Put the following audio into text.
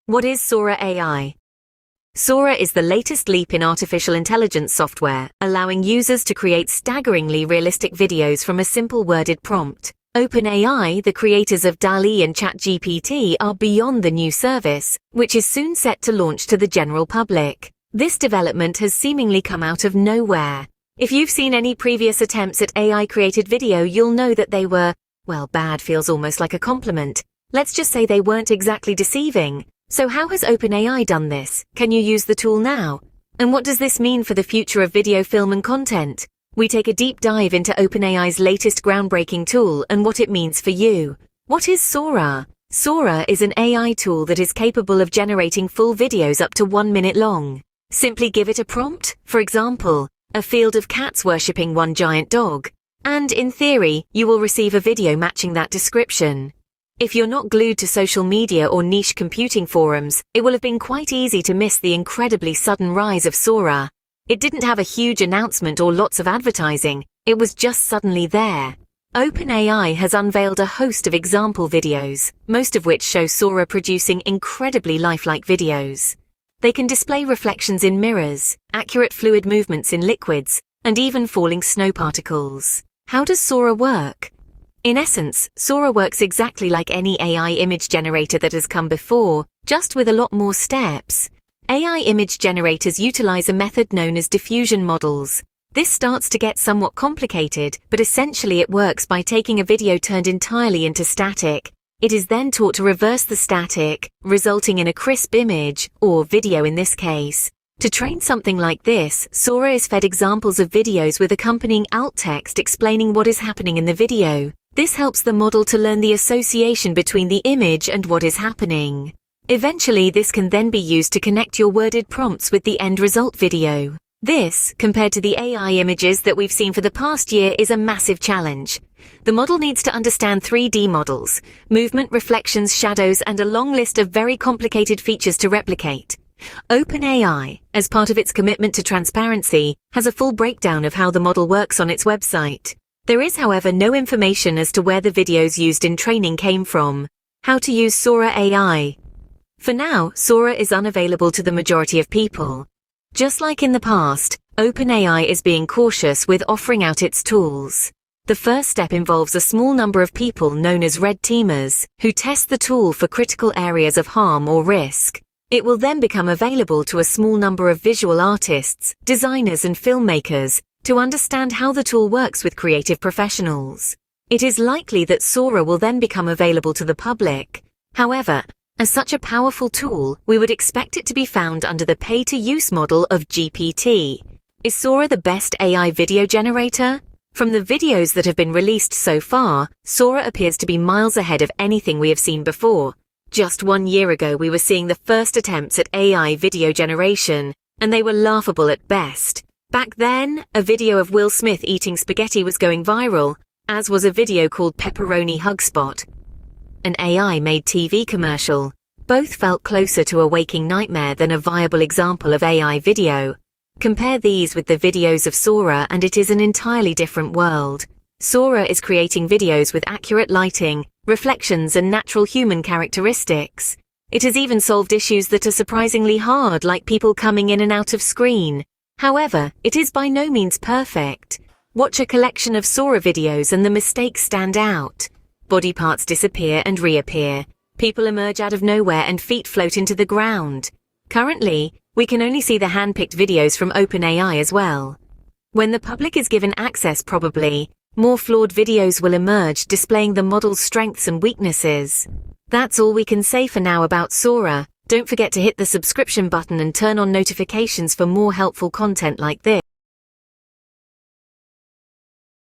What is Sora AI? Sora is the latest leap in artificial intelligence software, allowing users to create staggeringly realistic videos from a simple worded prompt. OpenAI, the creators of DALL-E and ChatGPT, are beyond the new service, which is soon set to launch to the general public. This development has seemingly come out of nowhere. If you've seen any previous attempts at AI-created video, you'll know that they were, well, bad feels almost like a compliment. Let's just say they weren't exactly deceiving. So how has OpenAI done this? Can you use the tool now? And what does this mean for the future of video, film and content? We take a deep dive into OpenAI's latest groundbreaking tool and what it means for you. What is Sora? Sora is an AI tool that is capable of generating full videos up to 1 minute long. Simply give it a prompt, for example, a field of cats worshipping one giant dog, and in theory, you will receive a video matching that description. If you're not glued to social media or niche computing forums, it will have been quite easy to miss the incredibly sudden rise of Sora. It didn't have a huge announcement or lots of advertising, it was just suddenly there. OpenAI has unveiled a host of example videos, most of which show Sora producing incredibly lifelike videos. They can display reflections in mirrors, accurate fluid movements in liquids, and even falling snow particles. How does Sora work? In essence, Sora works exactly like any AI image generator that has come before, just with a lot more steps. AI image generators utilize a method known as diffusion models. This starts to get somewhat complicated, but essentially it works by taking a video turned entirely into static. It is then taught to reverse the static, resulting in a crisp image, or video in this case. To train something like this, Sora is fed examples of videos with accompanying alt text explaining what is happening in the video. This helps the model to learn the association between the image and what is happening. Eventually, this can then be used to connect your worded prompts with the end result video. This, compared to the AI images that we've seen for the past year, is a massive challenge. The model needs to understand 3D models, movement, reflections, shadows, and a long list of very complicated features to replicate. OpenAI, as part of its commitment to transparency, has a full breakdown of how the model works on its website. There is, however, no information as to where the videos used in training came from. How to use Sora AI? For now, Sora is unavailable to the majority of people. Just like in the past, OpenAI is being cautious with offering out its tools. The first step involves a small number of people known as red teamers, who test the tool for critical areas of harm or risk. It will then become available to a small number of visual artists, designers and filmmakers, to understand how the tool works with creative professionals. It is likely that Sora will then become available to the public. However, as such a powerful tool, we would expect it to be found under the pay-to-use model of GPT. Is Sora the best AI video generator? From the videos that have been released so far, Sora appears to be miles ahead of anything we have seen before. Just 1 year ago, we were seeing the first attempts at AI video generation, and they were laughable at best. Back then, a video of Will Smith eating spaghetti was going viral, as was a video called Pepperoni Hug Spot, an AI-made TV commercial. Both felt closer to a waking nightmare than a viable example of AI video. Compare these with the videos of Sora and it is an entirely different world. Sora is creating videos with accurate lighting, reflections and natural human characteristics. It has even solved issues that are surprisingly hard, like people coming in and out of screen. However, it is by no means perfect. Watch a collection of Sora videos and the mistakes stand out. Body parts disappear and reappear. People emerge out of nowhere and feet float into the ground. Currently, we can only see the hand-picked videos from OpenAI as well. When the public is given access, probably, more flawed videos will emerge, displaying the model's strengths and weaknesses. That's all we can say for now about Sora. Don't forget to hit the subscription button and turn on notifications for more helpful content like this.